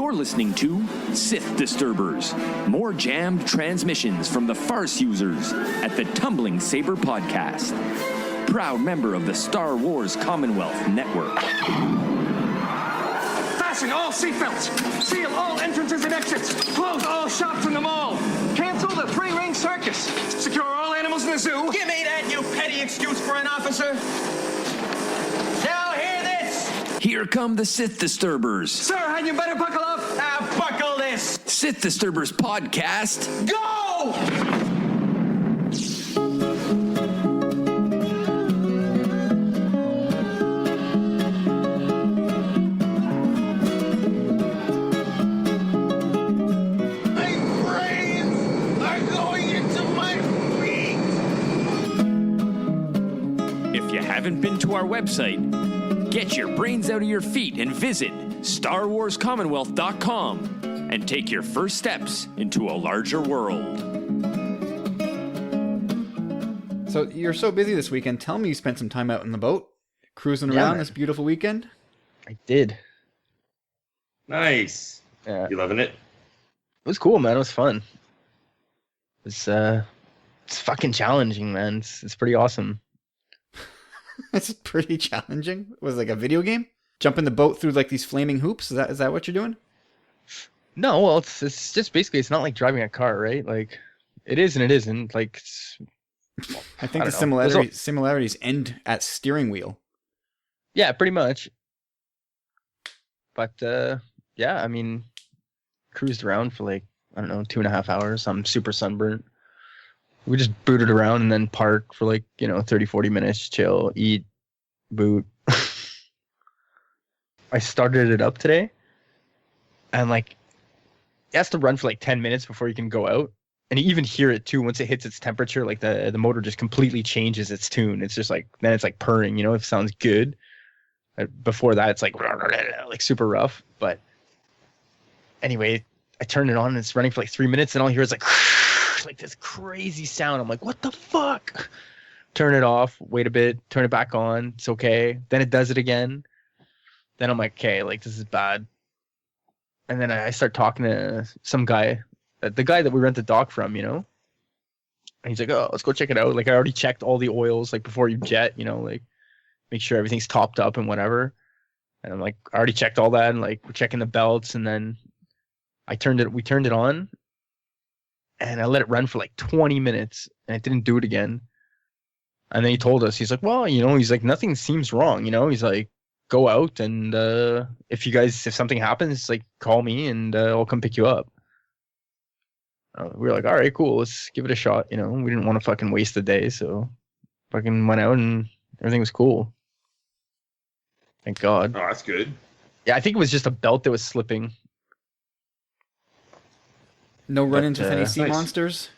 You're listening to Sith Disturbers, more jammed transmissions from the Farce users at the Tumbling Saber Podcast. Proud member of the Star Wars Commonwealth Network. Fasten all seatbelts. Seal all entrances and exits. Close all shops in the mall. Cancel the three-ring circus. Secure all animals in the zoo. Give me that, you petty excuse for an officer. Now hear this. Here come the Sith Disturbers. Sir, had you better buckle up. Now buckle this. Sith Disturbers Podcast. Go! Haven't been to our website, get your brains out of your feet and visit StarWarsCommonwealth.com and take your first steps into a larger world. So you're so busy this weekend. Tell me you spent some time out in the boat, cruising around this beautiful weekend. I did. Nice. Yeah. You loving it? It was cool, man. It was fun. It's fucking challenging, man. It's pretty awesome. It's pretty challenging. It was like a video game? Jump in the boat through like these flaming hoops? Is that what you're doing? No, well, it's just basically, it's not like driving a car, right? Like, it is and it isn't. Like, I think the similarities end at steering wheel. Yeah, pretty much. But, yeah, I mean, cruised around for like, I don't know, 2.5 hours. I'm super sunburnt. We just booted around and then park for like, 30, 40 minutes, chill, eat, boot. I started it up today and like, it has to run for like 10 minutes before you can go out. And you even hear it too. Once it hits its temperature, like the motor just completely changes its tune. It's just like, then it's like purring, it sounds good. Before that, it's like super rough. But anyway, I turned it on and it's running for like 3 minutes and all I hear is like this crazy sound. I'm like, what the fuck? Turn it off, wait a bit, turn it back on. It's okay. Then it does it again. Then I'm like, okay, like this is bad. And then I start talking to some guy, the guy that we rent the dock from, And he's like, oh, let's go check it out. Like I already checked all the oils, like before you jet, like make sure everything's topped up and whatever. And I'm like, I already checked all that and like we're checking the belts. And then we turned it on. And I let it run for like 20 minutes and it didn't do it again. And then he told us, he's like, well, he's like, nothing seems wrong. He's like, go out and if something happens, like call me and I'll come pick you up. We were like, all right, cool. Let's give it a shot. We didn't want to fucking waste the day. So fucking went out and everything was cool. Thank God. Oh, that's good. Yeah, I think it was just a belt that was slipping. No run-ins with any sea monsters?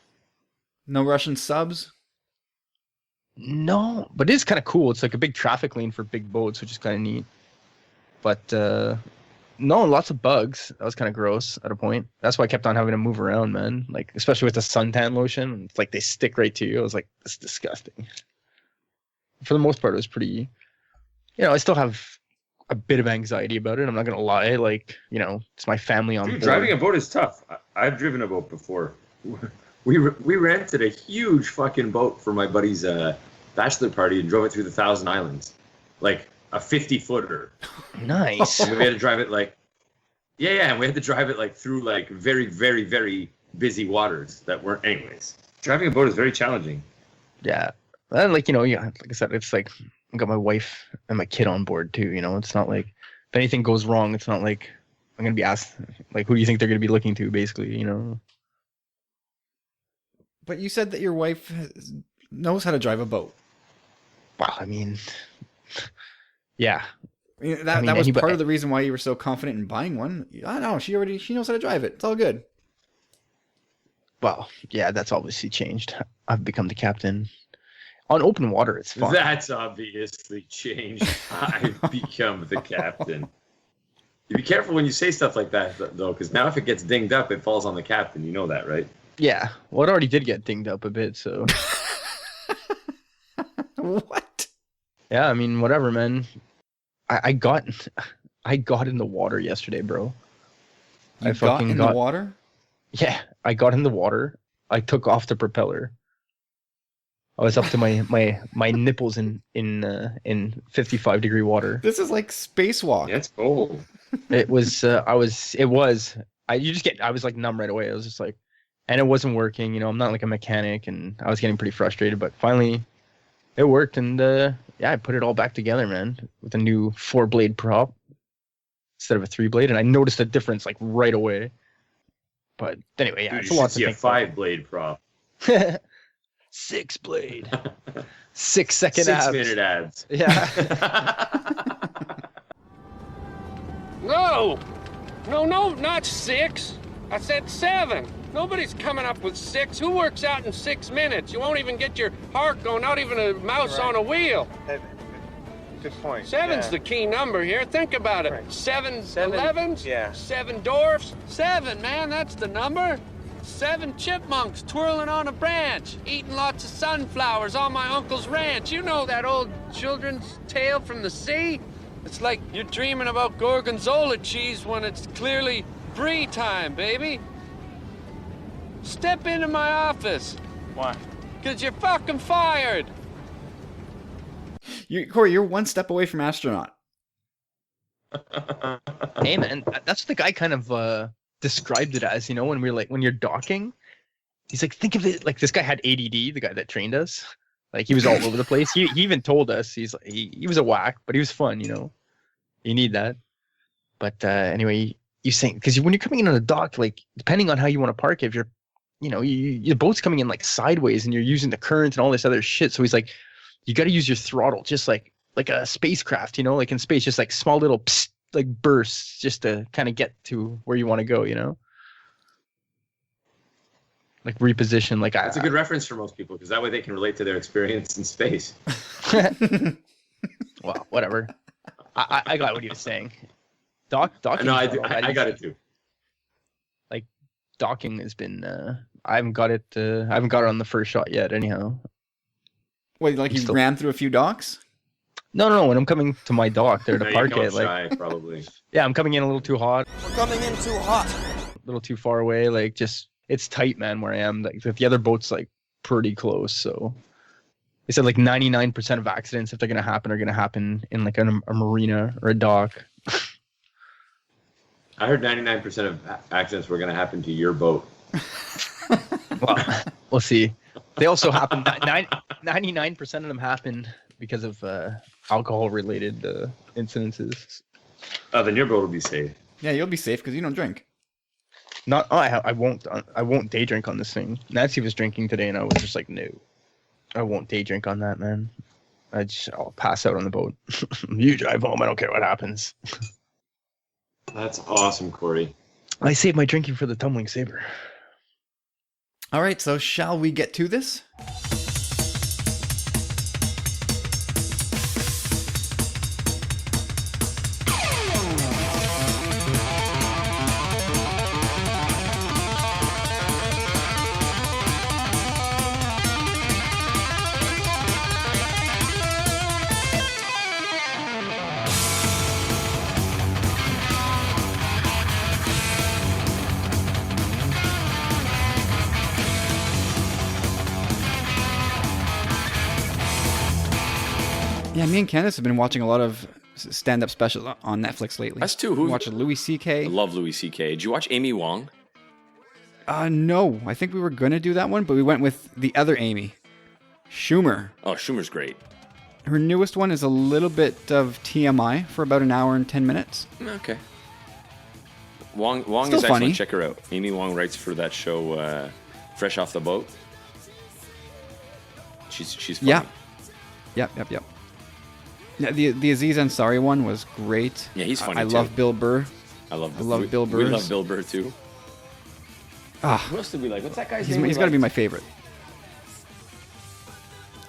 No Russian subs? No, but it is kind of cool. It's like a big traffic lane for big boats, which is kind of neat. But no, lots of bugs. That was kind of gross at a point. That's why I kept on having to move around, man. Like, especially with the suntan lotion. It's like they stick right to you. I was like, this is disgusting. For the most part, it was pretty... I still have a bit of anxiety about it. I'm not going to lie. Like, it's my family on board. Driving a boat is tough. I've driven a boat before. We rented a huge fucking boat for my buddy's bachelor party and drove it through the Thousand Islands. Like a 50-footer. Nice. And we had to drive it like... Yeah, and we had to drive it like through like very, very, very busy waters that weren't... Anyways, driving a boat is very challenging. Yeah. And like, like I said, it's like... I got my wife and my kid on board too, It's not like if anything goes wrong, it's not like I'm gonna be asked like who do you think they're gonna be looking to, basically, But you said that your wife knows how to drive a boat. Well, I mean, yeah. That was part of the reason why you were so confident in buying one. I know she knows how to drive it. It's all good. Well, yeah, that's obviously changed. I've become the captain. On open water, it's fun. That's obviously changed. I've become the captain. You be careful when you say stuff like that, though, because now if it gets dinged up, it falls on the captain. You know that, right? Yeah. Well, it already did get dinged up a bit, so. What? Yeah, I mean, whatever, man. I got in the water yesterday, bro. You I got fucking in got the water? Yeah, I got in the water. I took off the propeller. I was up to my nipples in 55-degree water. This is like spacewalk. Yeah, it's cold. It was I was like numb right away. I was just like, and it wasn't working. You know, I'm not like a mechanic, and I was getting pretty frustrated. But finally, it worked, and yeah, I put it all back together, man, with a new 4-blade prop instead of a 3-blade, and I noticed a difference like right away. But anyway, yeah, Dude, it's you a lot should to see a think 5-blade prop. about. 6-blade, 6-second abs. 6-minute ads. Yeah. No! No, not 6. I said 7. Nobody's coming up with 6. Who works out in 6 minutes? You won't even get your heart going, not even a mouse on a wheel. Good point. 7's the key number here. Think about it. Right. 7 7, 11s? yeah. 7 dwarfs? 7, man, that's the number. 7 chipmunks twirling on a branch, eating lots of sunflowers on my uncle's ranch. You know that old children's tale from the sea? It's like you're dreaming about gorgonzola cheese when it's clearly brie time, baby. Step into my office. Why? 'Cause you're fucking fired. Corey, you're one step away from astronaut. Hey man, that's what the guy kind of described it as, you know, when you're docking. He's like, think of it like this guy had ADD, the guy that trained us. Like he was all over the place. He even told us he's like, he was a whack, but he was fun, you know. You need that. But anyway, you think because when you're coming in on a dock, like depending on how you want to park, if you're, you know, your boat's coming in like sideways and you're using the current and all this other shit. So he's like, you got to use your throttle just like a spacecraft, you know, like in space, just like small little psst, like bursts just to kind of get to where you want to go, you know. Like reposition, like That's a good reference for most people because that way they can relate to their experience in space. Well, whatever. I got what he was saying. Docking. No, I got it too. Like docking has been. I haven't got it. I haven't got it on the first shot yet. Anyhow. Wait, like you ran through a few docks? No. When I'm coming to my dock there to No, park you're it, going like shy, probably. yeah, I'm coming in a little too hot. We're coming in too hot. A little too far away. Like just it's tight, man. Where I am, like the other boat's like pretty close. So they said like 99% of accidents, if they're gonna happen, are gonna happen in like a marina or a dock. I heard 99% of accidents were going to happen to your boat. Well, we'll see. They also happen. 99% of them happen because of alcohol-related incidences. Oh, then your boat will be safe. Yeah, you'll be safe because you don't drink. Not. Oh, I won't day drink on this thing. Nancy was drinking today, and I was just like, no, I won't day drink on that, man. I'll pass out on the boat. You drive home. I don't care what happens. That's awesome, Corey. I saved my drinking for the tumbling saber. All right, so shall we get to this? Yeah, me and Candace have been watching a lot of stand-up specials on Netflix lately. Us too. We watched Louis C.K. I love Louis C.K. Did you watch Amy Wong? No, I think we were gonna do that one, but we went with the other Amy, Schumer. Oh, Schumer's great. Her newest one is a little bit of TMI for about an hour and 10 minutes. Okay. Wong Still is excellent. funny. Check her out. Amy Wong writes for that show, Fresh Off the Boat. She's funny. Yeah. Yep. Yeah, the Aziz Ansari one was great. Yeah, he's funny I too. love Bill Burr. I love Bill Burr. We love Bill Burr too. Ah, Who else did we like? What's that guy's he's name? got to be my favorite.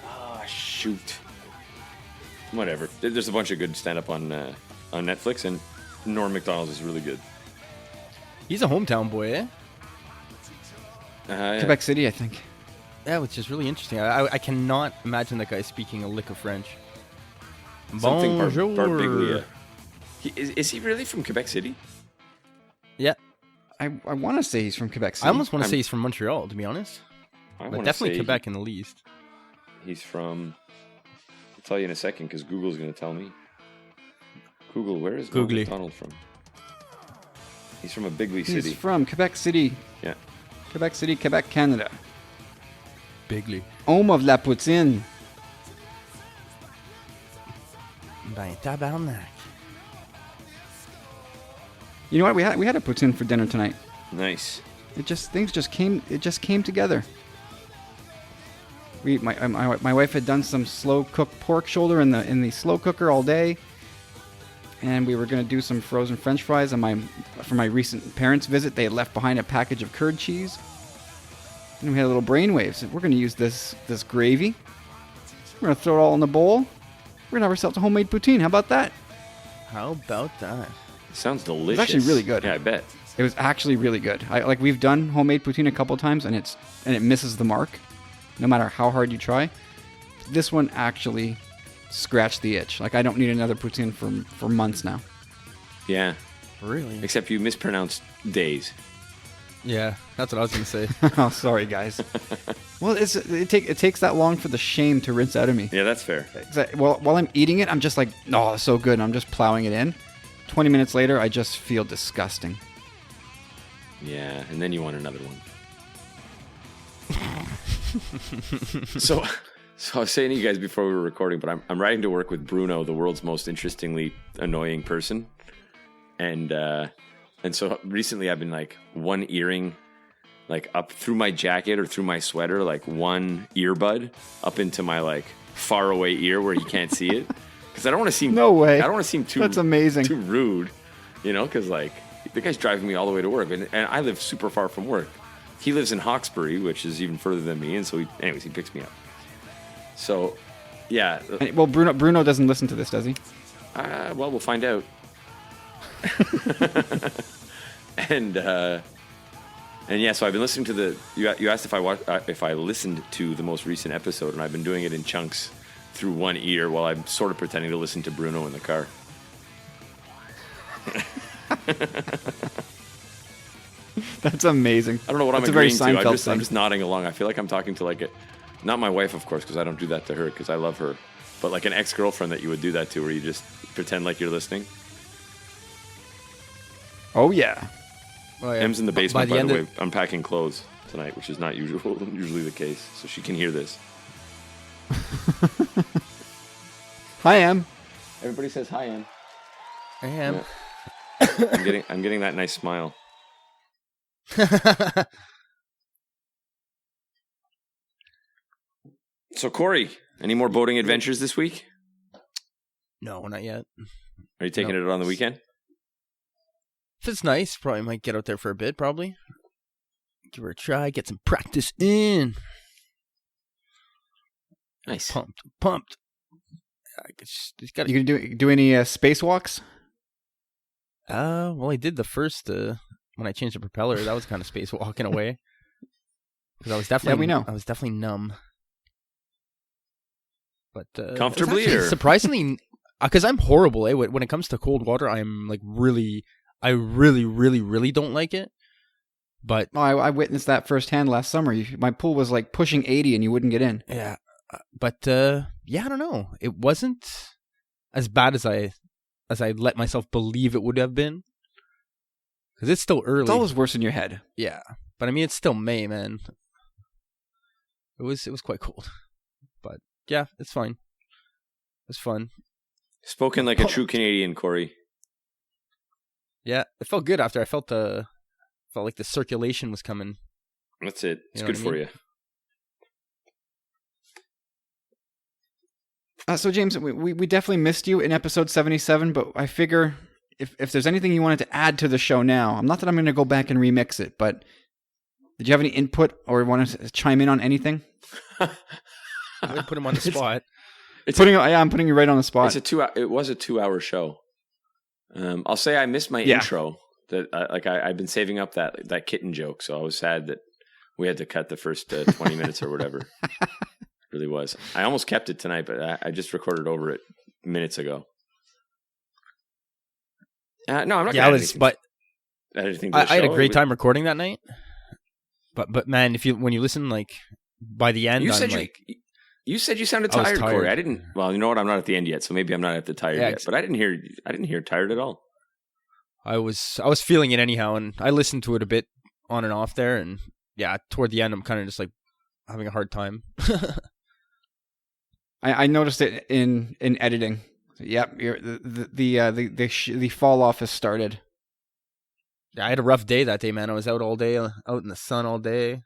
Ah, shoot. Whatever. There's a bunch of good stand-up on Netflix, and Norm Macdonald is really good. He's a hometown boy, eh? Yeah. Quebec City, I think. Yeah, which is really interesting. I cannot imagine that guy speaking a lick of French. Something Bonjour. Barbiglia. Is he really from Quebec City? Yeah. I want to say he's from Quebec City. I almost want to say he's from Montreal, to be honest. I But wanna definitely say Quebec in the least. He's from. I'll tell you in a second because Google's going to tell me. Google, where is Mark Googly. McDonald from? He's from a bigly He's city. from Quebec City. Yeah. Quebec City, Quebec, Canada. Bigly. Home of la poutine. Ben, tabarnak. You know what? We had a poutine for dinner tonight. Nice. Things just came together. My wife had done some slow cooked pork shoulder in the slow cooker all day, and we were gonna do some frozen French fries. And for my recent parents' visit, they had left behind a package of curd cheese, and we had a little brainwaves. We're gonna use this gravy. We're gonna throw it all in the bowl. We're gonna have ourselves a homemade poutine. How about that? How about that? Sounds delicious. It's actually really good. Yeah, I bet. It was actually really good. We've done homemade poutine a couple times, and it misses the mark, no matter how hard you try. This one actually scratched the itch. Like, I don't need another poutine for months now. Yeah. Really? Except you mispronounced days. Yeah, that's what I was gonna say. Oh, sorry, guys. Well, it takes that long for the shame to rinse out of me. Yeah, that's fair. While I'm eating it, I'm just like, oh, it's so good. And I'm just plowing it in. 20 minutes later, I just feel disgusting. Yeah, and then you want another one. So I was saying to you guys before we were recording, but I'm riding to work with Bruno, the world's most interestingly annoying person, and so recently I've been like one earring, like up through my jacket or through my sweater, like one earbud up into my like far away ear where he can't see it, because I don't want to seem No way. I don't want to seem too That's amazing. too rude, because like the guy's driving me all the way to work, and I live super far from work. He lives in Hawkesbury, which is even further than me, and so he picks me up. So, yeah. Well, Bruno doesn't listen to this, does he? Well, we'll find out. and yeah, so I've been listening to you asked if I listened to the most recent episode, and I've been doing it in chunks through one ear while I'm sort of pretending to listen to Bruno in the car. That's amazing. I don't know what That's I'm a very agreeing to. Seinfeld I'm thing. just nodding along. I feel like I'm talking to not my wife, of course, because I don't do that to her because I love her, but like an ex-girlfriend that you would do that to, where you just pretend like you're listening. Oh, yeah. Oh, yeah. Em's in the basement, By by the the end way, unpacking clothes tonight, which is not usually the case, so she can hear this. Hi, Em. Everybody says hi, Em. I am. Yeah. I'm getting that nice smile. So, Corey, any more boating adventures this week? No, not yet. Are you taking it on the weekend? If it's nice, probably might get out there for a bit, probably. Give her a try, get some practice in. Nice. Pumped. I just gotta... You gonna do any spacewalks? Well, I did the first, when I changed the propeller, that was kind of spacewalking away. Because I was definitely, we know. I was definitely numb. But Comfortably, it's actually or surprisingly, because I'm horrible. When it comes to cold water, I'm like I really don't like it. But Oh, I witnessed that firsthand last summer. My pool was like pushing 80 and you wouldn't get in. yeah, yeah, I don't know. It wasn't as bad as I let myself believe it would have been. Because it's still early. It's always worse in your head. Yeah, but I mean, it's still May, man. It was quite cold, but yeah, it's fine. It was fun. spoken like a true Canadian, Corey. Yeah, it felt good after. I felt like the circulation was coming. That's it. It's You know good what I for mean? you. So, James, we definitely missed you in episode 77, but I figure if there's anything you wanted to add to the show now, not that I'm going to go back and remix it, but did you have any input or want to chime in on anything? I would put him on the spot. I'm putting you right on the spot. It was a 2-hour show. I'll say I missed my intro. That I've been saving up that kitten joke, so I was sad that we had to cut the first 20 minutes or whatever. It really was. I almost kept it tonight, but I just recorded over it minutes ago. No, I'm not. Yeah, gonna add anything. but editing. To the I had a show. great time recording that night. But man, when you listen like by the end, You I'm said like, you said you sounded I was tired, Corey. tired. I didn't. Well, you know what? I'm not at the end yet, so maybe I'm not at the tired Yeah, yet. But I didn't hear tired at all. I was feeling it anyhow, and I listened to it a bit on and off there, and yeah, toward the end, I'm kind of just like having a hard time. I noticed it in editing. Yep, the fall off has started. Yeah, I had a rough day that day, man. I was out all day, out in the sun all day.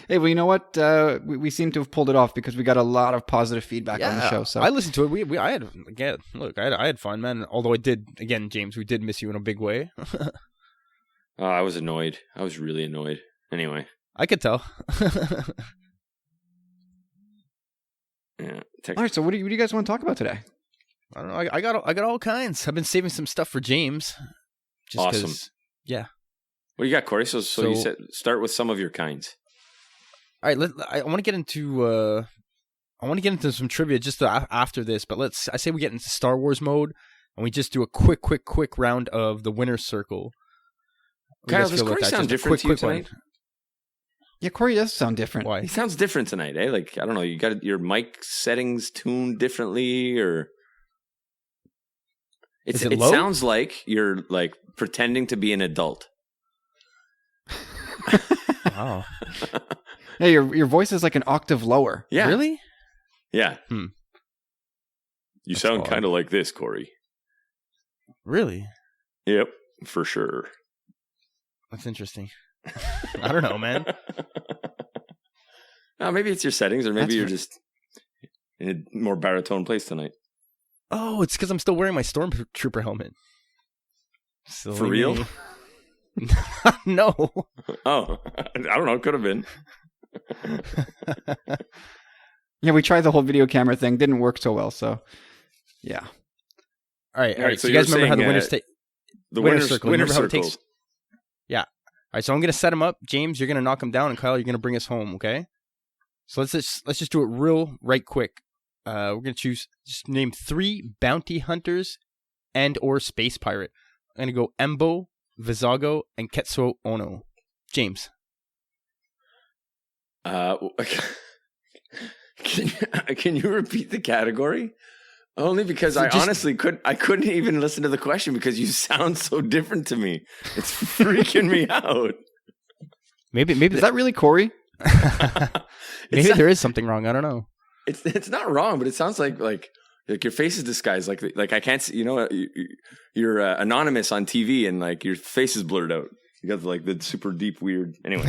Hey, well, you know what? We seem to have pulled it off because we got a lot of positive feedback on the show. So I listened to it. I had fun, man. Although I did, again, James, we did miss you in a big way. I was annoyed. I was really annoyed. Anyway, I could tell. yeah. All right, so what do you guys want to talk about today? I don't know. I got all kinds. I've been saving some stuff for James. Just Awesome. 'cause, yeah. What do you got, Corey? So you said start with some of your kinds. All right. I want to get into some trivia just after this, but I say we get into Star Wars mode and we just do a quick round of the winner's circle. Kyle, does Corey sound different to you tonight? Yeah, Corey does sound different. Why? He sounds different tonight, eh? Like, I don't know, you got your mic settings tuned differently, or Is it low? sounds like you're like pretending to be an adult. Wow. Hey, your voice is like an octave lower. Yeah. Really? Yeah. You You sound kind of like this, Corey. Really? Yep, for sure. That's interesting. I don't know, man. No, maybe it's your settings, or maybe you're just in a more baritone place tonight. Oh, it's because I'm still wearing my Stormtrooper helmet. Silly For real? me. No. Oh, I don't know. Could have been. Yeah, we tried the whole video camera thing. Didn't work so well, so yeah. All right. So you guys remember how the saying, winners take the winner's circle? winner's Remember how it circle. takes? Yeah. All right. So I'm gonna set them up. James, you're gonna knock them down, and Kyle, you're gonna bring us home. Okay. So let's just do it right quick. We're gonna just name 3 bounty hunters and or space pirate. I'm gonna go Embo, Vizago, and Ketsuo Ono. James. Can you repeat the category? Only because I honestly couldn't even listen to the question because you sound so different to me. It's freaking me out. Maybe Is that really Corey? maybe there is something wrong. I don't know. It's not wrong, but it sounds like your face is disguised. Like I can't see. You know, you're anonymous on TV, and like your face is blurred out. You got like the super deep weird. Anyway.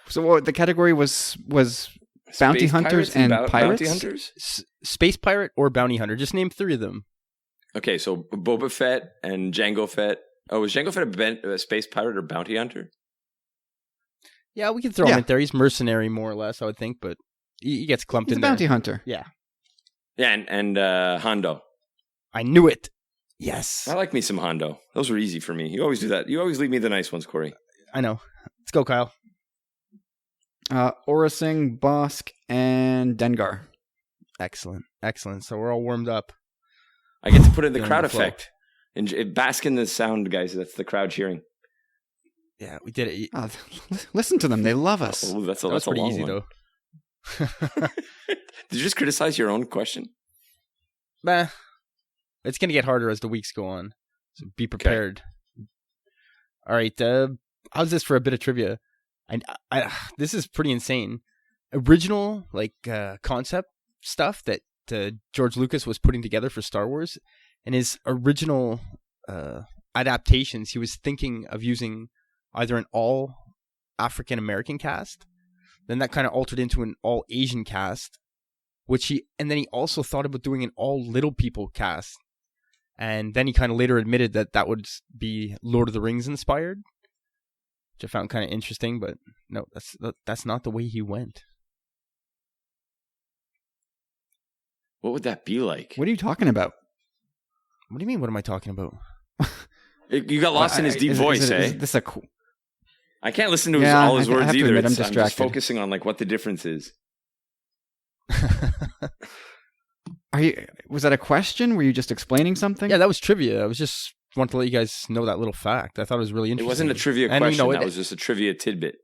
So what the category was bounty Space hunters and pirates? Bounty hunters? Space pirate or bounty hunter. Just name 3 of them. Okay, so Boba Fett and Jango Fett. Oh, was Jango Fett a space pirate or bounty hunter? Yeah, we can throw him in there. He's mercenary, more or less, I would think, but he gets clumped He's in a bounty there. hunter. Yeah. Yeah, and Hondo. I knew it. Yes. I like me some Hondo. Those were easy for me. You always do that. You always leave me the nice ones, Corey. I know. Let's go, Kyle. Orasing, Bosk, and Dengar. Excellent. So we're all warmed up. I get to put in the Feeling crowd the flow. effect. And bask in the sound, guys. That's the crowd cheering. Yeah, we did it. Oh, listen to them. They love us. Oh, that's a pretty long easy, one. though. Did you just criticize your own question? Bah. It's going to get harder as the weeks go on. So be prepared. All right. How's this for a bit of trivia? This is pretty insane. Original concept stuff that George Lucas was putting together for Star Wars, and his original adaptations, he was thinking of using either an all African American cast, then that kind of altered into an all Asian cast, and then he also thought about doing an all little people cast, and then he kind of later admitted that would be Lord of the Rings inspired, which I found kind of interesting, but no, that's not the way he went. What would that be like? What are you talking about? What do you mean? What am I talking about? You got lost in his deep voice, eh? Is this a cool... I can't listen to Yeah, all his I words have to either. admit, I'm I'm just distracted. focusing on like what the difference is. Are you Was that a question? Were you just explaining something? Yeah, that was trivia. I was just wanted to let you guys know that little fact. I thought it was really It interesting. wasn't a trivia And, question. it- That was just a trivia tidbit.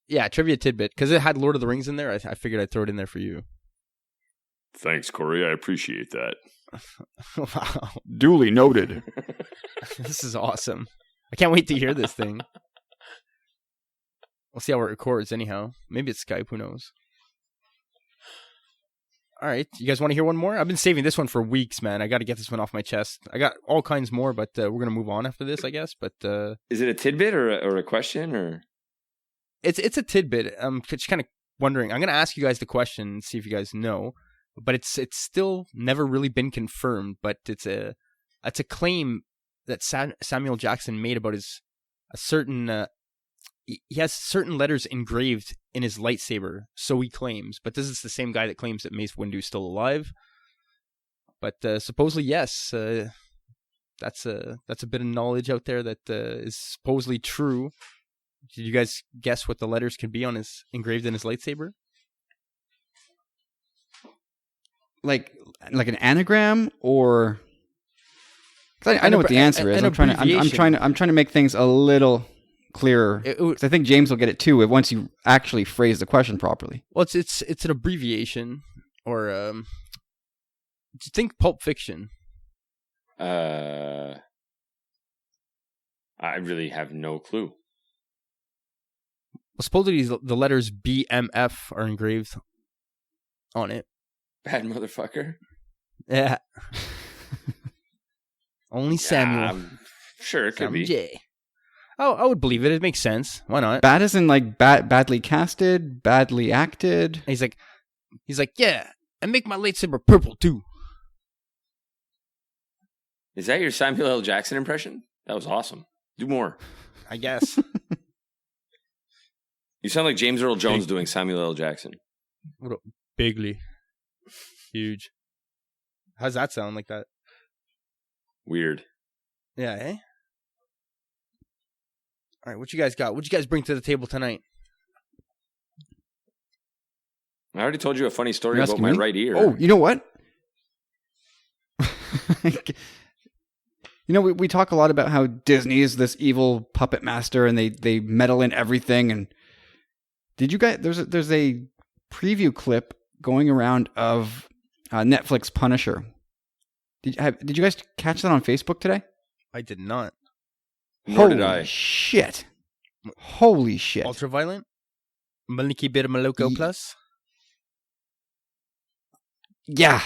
Yeah, trivia tidbit. Because it had Lord of the Rings in there. I figured I'd throw it in there for you. Thanks, Corey. I appreciate that. Wow. Duly noted. This is awesome. I can't wait to hear this thing. We'll see how it records anyhow. Maybe it's Skype, who knows. All right, you guys want to hear one more? I've been saving this one for weeks, man. I got to get this one off my chest. I got all kinds more, but we're going to move on after this, I guess. But Is it a tidbit or a question? Or it's a tidbit. I'm just kind of wondering. I'm going to ask you guys the question and see if you guys know. But it's still never really been confirmed. But it's a claim that Samuel Jackson made about a certain. He has certain letters engraved in his lightsaber, so he claims. But this is the same guy that claims that Mace Windu's still alive. But supposedly, yes, that's a bit of knowledge out there that is supposedly true. Did you guys guess what the letters could be on his engraved in his lightsaber? Like an anagram, or 'cause I know what the answer is. An I'm trying to make things a little clearer. 'Cause I think James will get it too once you actually phrase the question properly. Well, it's an abbreviation, or think Pulp Fiction. I really have no clue. Well, supposedly the letters BMF are engraved on it. Bad motherfucker. Yeah. Only Samuel. Sure, it could be. J. Oh, I would believe it. It makes sense. Why not? Bad as in like badly casted, badly acted. He's like, yeah, and make my lightsaber purple too. Is that your Samuel L. Jackson impression? That was awesome. Do more. I guess. You sound like James Earl Jones doing Samuel L. Jackson. What a bigly. Huge. How's that sound like that? Weird. Yeah, eh? All right, what you guys got? What you guys bring to the table tonight? I already told you a funny story You're about asking my me? right ear. Oh, you know what? We talk a lot about how Disney is this evil puppet master and they meddle in everything. And did you guys? There's a preview clip going around of Netflix Punisher. Did you guys catch that on Facebook today? I did not. Nor did I. Holy shit. Ultraviolent? Maliki Bit Maloko Plus? Yeah.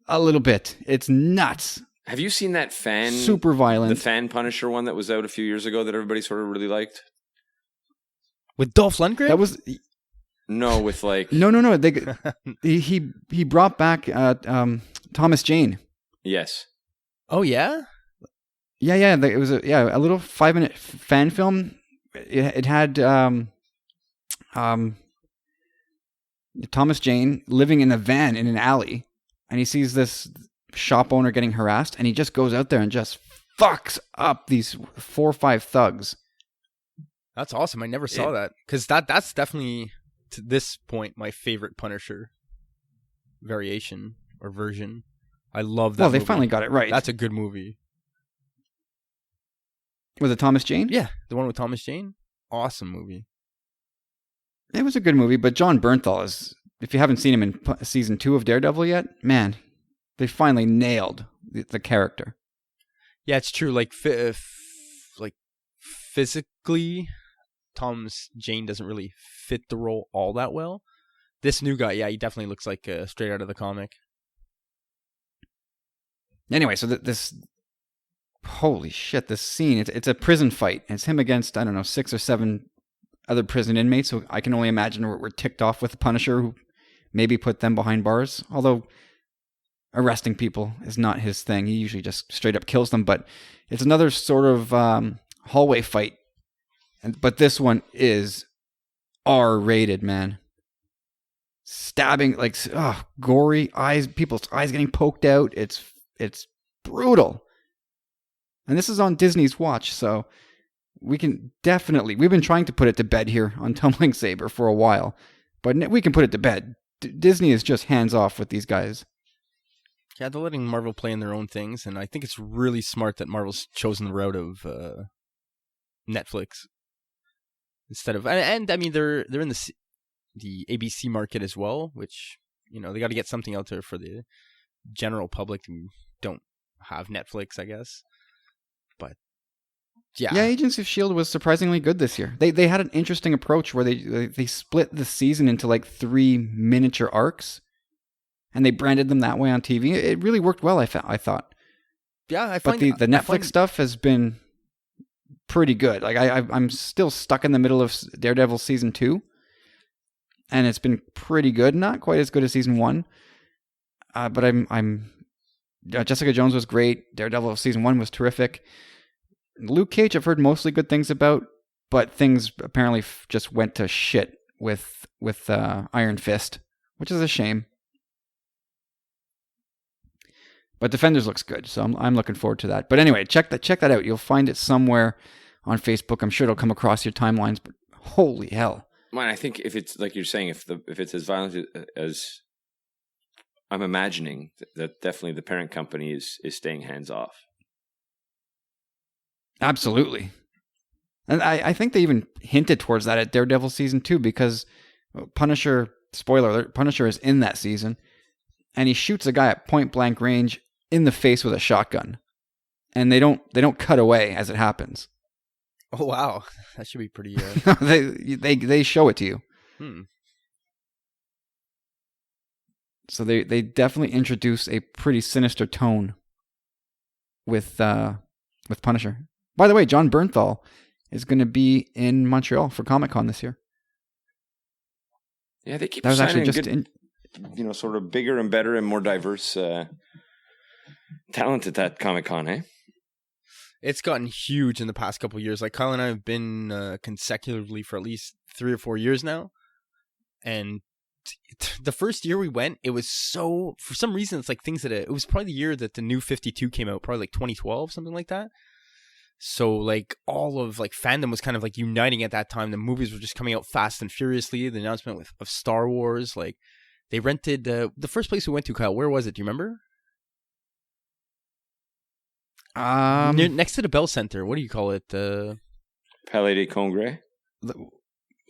A little bit. It's nuts. Have you seen that fan? Super violent. The fan Punisher one that was out a few years ago that everybody sort of really liked? With Dolph Lundgren? That was... No, with like... No. He brought back Thomas Jane. Yes. Oh, yeah? Yeah. It was a little 5-minute fan film. It had Thomas Jane living in a van in an alley, and he sees this shop owner getting harassed, and he just goes out there and just fucks up these 4 or 5 thugs. That's awesome. I never saw that. Because that's definitely, to this point, my favorite Punisher variation or version. I love that Well, they movie. finally got it right. That's a good movie. Was it Thomas Jane? Yeah, the one with Thomas Jane. Awesome movie. It was a good movie, but John Bernthal is, if you haven't seen him in season 2 of Daredevil yet, man, they finally nailed the character. Yeah, it's true. Like physically, Thomas Jane doesn't really fit the role all that well. This new guy, yeah, he definitely looks like straight out of the comic. Anyway, so this holy shit, this scene, it's a prison fight. It's him against, I don't know, 6 or 7 other prison inmates, so I can only imagine we're ticked off with the Punisher, who maybe put them behind bars, although arresting people is not his thing. He usually just straight up kills them, but it's another sort of hallway fight. But this one is R-rated, man. Stabbing, like, gory eyes, people's eyes getting poked out. It's brutal. And this is on Disney's watch, so we've been trying to put it to bed here on Tumbling Saber for a while, but we can put it to bed. Disney is just hands off with these guys. Yeah, they're letting Marvel play in their own things, and I think it's really smart that Marvel's chosen the route of Netflix instead of. And I mean, they're in the ABC market as well, which they got to get something out there for the general public who don't have Netflix, I guess. But yeah, Agents of S.H.I.E.L.D. was surprisingly good this year. They had an interesting approach where they split the season into like 3 miniature arcs. And they branded them that way on TV. It really worked well, I thought. Yeah, but the Netflix stuff has been pretty good. Like I'm still stuck in the middle of Daredevil season 2, and it's been pretty good. Not quite as good as season 1, but I'm Jessica Jones was great. Daredevil season 1 was terrific. Luke Cage, I've heard mostly good things about, but things apparently just went to shit with Iron Fist, which is a shame. But Defenders looks good, so I'm looking forward to that. But anyway, check that out. You'll find it somewhere on Facebook. I'm sure it'll come across your timelines. But holy hell! Man, I think if it's like you're saying, if it's as violent as I'm imagining, that definitely the parent company is staying hands off. Absolutely, and I think they even hinted towards that at Daredevil season 2 because Punisher, spoiler alert, Punisher is in that season, and he shoots a guy at point blank range in the face with a shotgun, and they don't cut away as it happens. Oh wow, that should be pretty. They show it to you. So they definitely introduce a pretty sinister tone with Punisher. By the way, John Bernthal is going to be in Montreal for Comic-Con this year. Yeah, they keep that was actually just good, sort of bigger and better and more diverse talent at that Comic-Con, eh? It's gotten huge in the past couple of years. Like Kyle and I have been consecutively for at least 3 or 4 years now. And the first year we went, it was so, for some reason, it's like things that it was probably the year that the new 52 came out, probably like 2012, something like that. So like all of like fandom was kind of like uniting at that time. The movies were just coming out fast and furiously. The announcement of Star Wars, like they rented the first place we went to, Kyle, where was it? Do you remember? Next to the Bell Center. What do you call it? Palais des Congrès.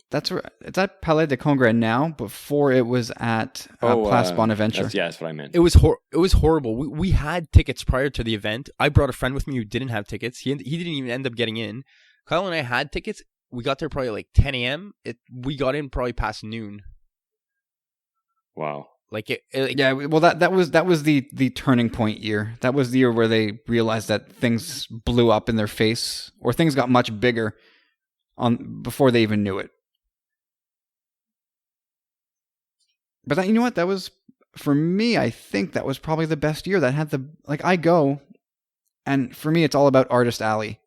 That's right. It's at Palais des Congrès now. Before it was at Place Bonaventure. That's what I meant. It was horrible. We had tickets prior to the event. I brought a friend with me who didn't have tickets. He didn't even end up getting in. Kyle and I had tickets. We got there probably like 10 a.m. We got in probably past noon. Wow. Yeah, well that was the turning point year. That was the year where they realized that things blew up in their face, or things got much bigger before they even knew it. But you know what? That was, for me, I think that was probably the best year. That had I go, and for me it's all about Artist Alley.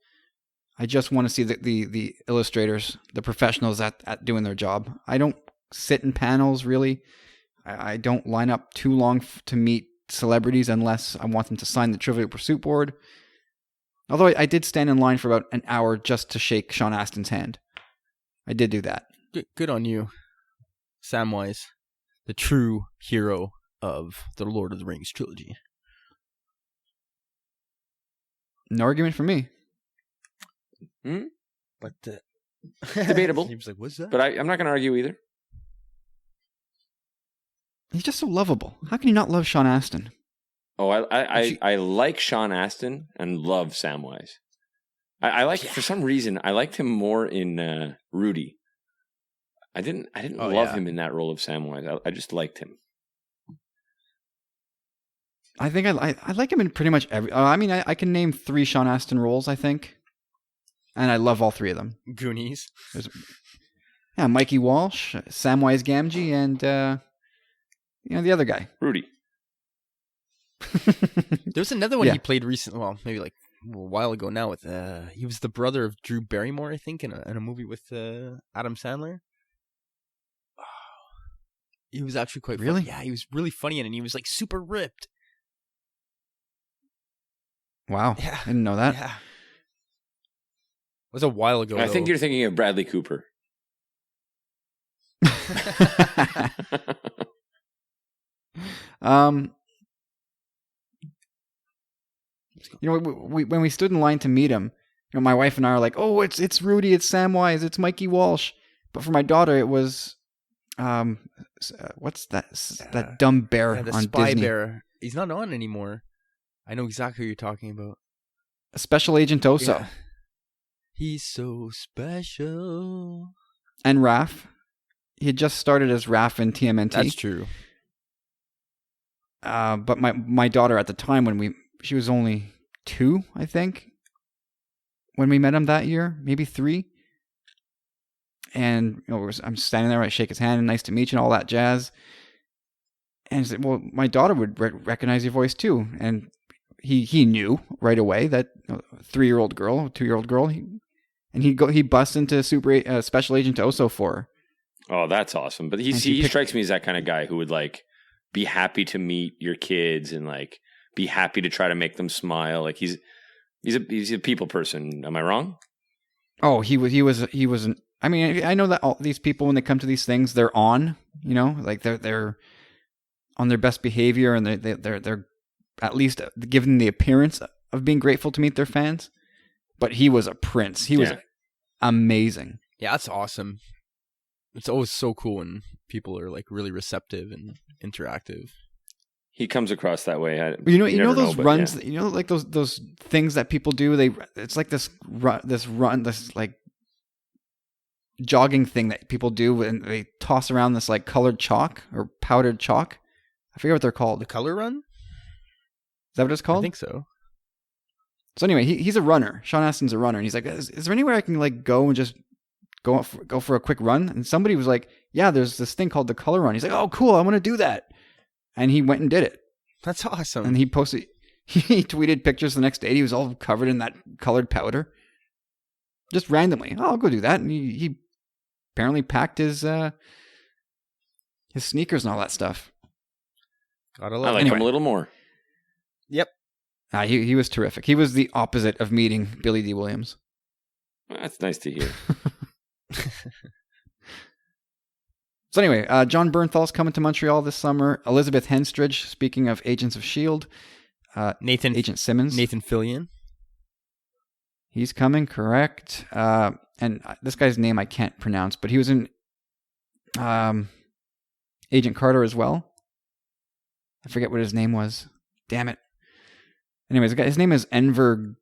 I just want to see the illustrators, the professionals at doing their job. I don't sit in panels really. I don't line up too long to meet celebrities unless I want them to sign the Trivial Pursuit board. Although I did stand in line for about an hour just to shake Sean Astin's hand. I did do that. Good on you, Samwise, the true hero of the Lord of the Rings trilogy. No argument for me. But debatable. He was like, "What's that?" But I'm not going to argue either. He's just so lovable. How can you not love Sean Astin? Oh, I like Sean Astin and love Samwise. I like for some reason I liked him more in Rudy. I didn't love him in that role of Samwise. I just liked him. I think I like him in pretty much every. I mean, I can name 3 Sean Astin roles, I think, and I love all 3 of them. Goonies. Mikey Walsh, Samwise Gamgee, and the other guy, Rudy. There's another one he played recently. Well, maybe like a while ago now. With he was the brother of Drew Barrymore, I think, in a movie with Adam Sandler. He was actually quite really. Funny. Yeah, he was really funny in it. And he was like super ripped. Wow, I didn't know that. Yeah, it was a while ago. I think you're thinking of Bradley Cooper. You know, when we stood in line to meet him, you know, my wife and I are like, "Oh, it's Rudy, it's Samwise, it's Mikey Walsh." But for my daughter, it was, what's that dumb bear the on spy Disney? bear. He's not on anymore. I know exactly who you're talking about. Special Agent Oso. Yeah. He's so special. And Raph. He had just started as Raph in TMNT. That's true. But my daughter at the time, she was only 2, I think, when we met him that year, maybe 3. And you know, I'm standing there, I shake his hand, and nice to meet you, and all that jazz. And he said, "Well, my daughter would recognize your voice too." And he knew right away that 3-year-old girl, 2-year-old girl. He busts into Special Agent Oso for her. Oh, that's awesome. But he strikes me as that kind of guy who would like be happy to meet your kids and like be happy to try to make them smile. Like he's a people person. Am I wrong? Oh, he was I mean, I know that all these people, when they come to these things, they're on, you know, like they're on their best behavior, and they're at least given the appearance of being grateful to meet their fans. But he was a prince. He was amazing. Yeah, that's awesome. It's always so cool when people are like really receptive and interactive. He comes across that way. You know those runs. Yeah. You know, like those things that people do. It's like this like jogging thing that people do, and they toss around this like colored chalk or powdered chalk. I forget what they're called. The color run? Is that what it's called? I think so. So anyway, he's a runner. Sean Astin's a runner, and he's like, "Is there anywhere I can like go and just go for a quick run?" And somebody was like, "Yeah, there's this thing called the color run." He's like, "Oh, cool, I want to do that." And he went and did it. That's awesome. And he tweeted pictures the next day. He was all covered in that colored powder. Just randomly. "Oh, I'll go do that." And he apparently packed his sneakers and all that stuff. Gotta I love like him a little more. Yep. He was terrific. He was the opposite of meeting Billy D. Williams. That's nice to hear. So anyway, John Bernthal's coming to Montreal this summer. Elizabeth Henstridge, speaking of Agents of S.H.I.E.L.D. Agent Simmons. Nathan Fillion. He's coming, correct. And this guy's name I can't pronounce, but he was in Agent Carter as well. I forget what his name was. Damn it. Anyways, his name is Enver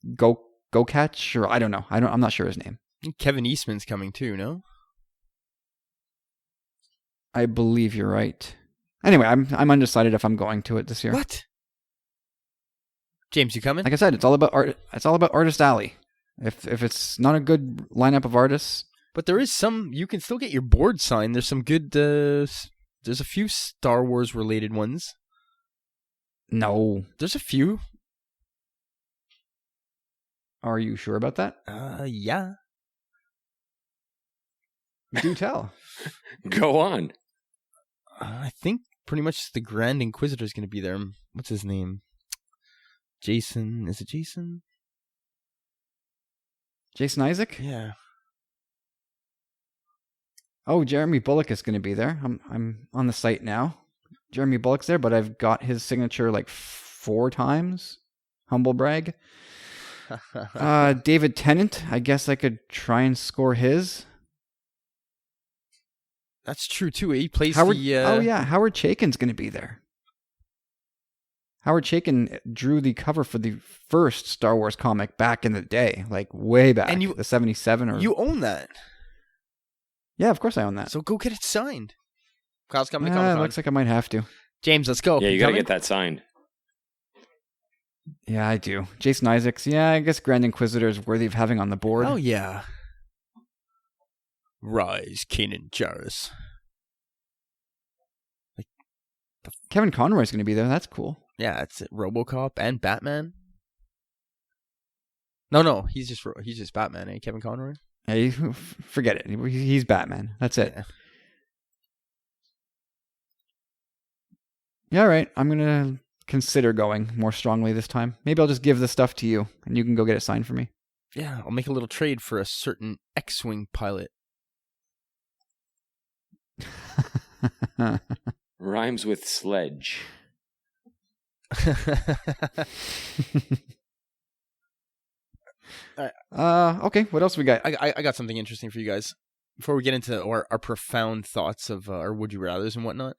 Gokach, or I don't know. I'm not sure his name. Kevin Eastman's coming too, no? I believe you're right. Anyway, I'm undecided if I'm going to it this year. What? James, you coming? Like I said, it's all about art. It's all about Artist Alley. If it's not a good lineup of artists, but there is some. You can still get your board signed. There's some good. There's a few Star Wars related ones. No, there's a few. Are you sure about that? Yeah. Do tell. Go on. I think pretty much the Grand Inquisitor is going to be there. What's his name? Jason. Is it Jason? Jason Isaac? Yeah. Oh, Jeremy Bullock is going to be there. I'm on the site now. Jeremy Bullock's there, but I've got his signature like 4 times. Humble brag. David Tennant. I guess I could try and score his. That's true too. He plays Howard. the. Oh yeah, Howard Chaykin's going to be there. Howard Chaykin drew the cover for the first Star Wars comic back in the day, like way back, and the 77 or. You own that. Yeah, of course I own that. So go get it signed. Kyle's coming to Comic-Con. It looks like I might have to. James, let's go. Yeah, you got to get that signed. Yeah, I do. Jason Isaacs. Yeah, I guess Grand Inquisitor is worthy of having on the board. Oh yeah. Rise, Kanan Jarrus. Kevin Conroy's going to be there. That's cool. Yeah, it's RoboCop and Batman. No, he's just Batman, eh? Kevin Conroy. Hey, forget it. He's Batman. That's it. Yeah, all right. I'm going to consider going more strongly this time. Maybe I'll just give the stuff to you, and you can go get it signed for me. Yeah, I'll make a little trade for a certain X-Wing pilot. Rhymes with sledge. Okay, what else we got? I got something interesting for you guys before we get into our profound thoughts of our would you rather's and whatnot.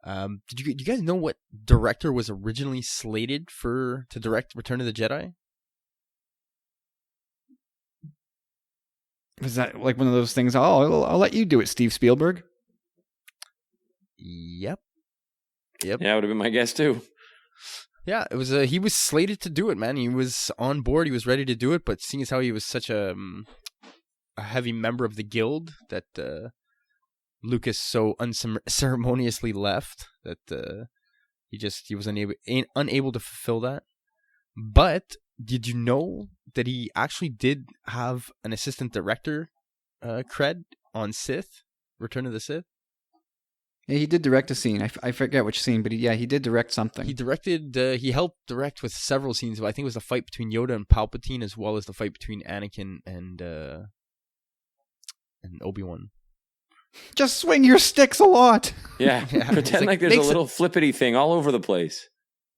Do you guys know what director was originally slated to direct Return of the Jedi? Was that like one of those things? Oh, I'll let you do it, Steve Spielberg. Yep. Yeah, would have been my guess too. Yeah, it was. He was slated to do it, man. He was on board. He was ready to do it, but seeing as how he was such a heavy member of the guild that Lucas so unceremoniously left that he was unable to fulfill that. But did you know that he actually did have an assistant director cred on Sith, Return of the Sith? Yeah, he did direct a scene. I forget which scene, but he did direct something. He directed. He helped direct with several scenes. I think it was the fight between Yoda and Palpatine, as well as the fight between Anakin and Obi-Wan. Just swing your sticks a lot. Yeah, pretend like there's a little flippity thing all over the place.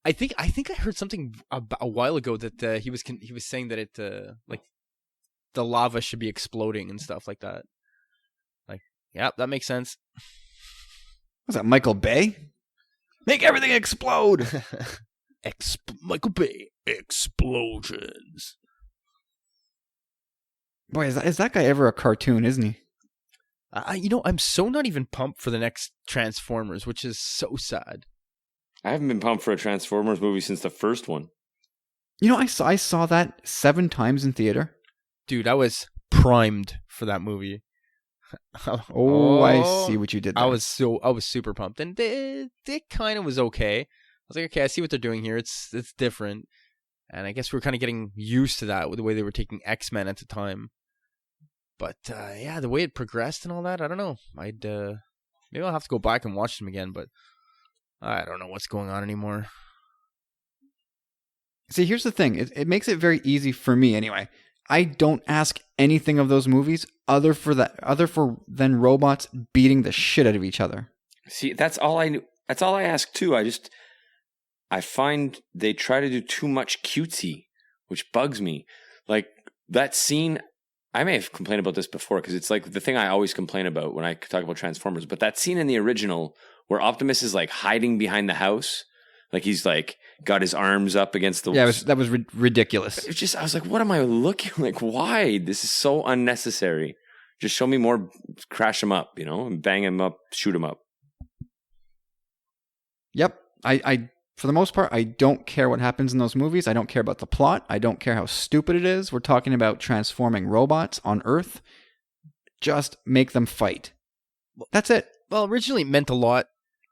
I think I heard something a while ago that he was saying that it like the lava should be exploding and stuff like that. Like, yeah, that makes sense. Was that Michael Bay? Make everything explode. Michael Bay explosions. Boy, is that guy ever a cartoon, isn't he? I'm so not even pumped for the next Transformers, which is so sad. I haven't been pumped for a Transformers movie since the first one. I saw that 7 times in theater. Dude, I was primed for that movie. I see what you did there. I was super pumped, and it kind of was okay. I was like, okay, I see what they're doing here. It's different, and I guess we're kind of getting used to that with the way they were taking X-Men at the time. But yeah, the way it progressed and all that, I don't know. Maybe I'll have to go back and watch them again, but I don't know what's going on anymore. See, here's the thing. It makes it very easy for me anyway. I don't ask anything of those movies other than robots beating the shit out of each other. See, that's all I ask too. I find they try to do too much cutesy, which bugs me. Like that scene, I may have complained about this before because it's like the thing I always complain about when I talk about Transformers. But that scene in the original where Optimus is like hiding behind the house, like he's like got his arms up against the. Yeah, that was ridiculous. It's just I was like, what am I looking like? Why? This is so unnecessary. Just show me more. Crash him up, and bang him up, shoot him up. Yep, I for the most part, I don't care what happens in those movies. I don't care about the plot. I don't care how stupid it is. We're talking about transforming robots on Earth. Just make them fight. That's it. Well, originally it meant a lot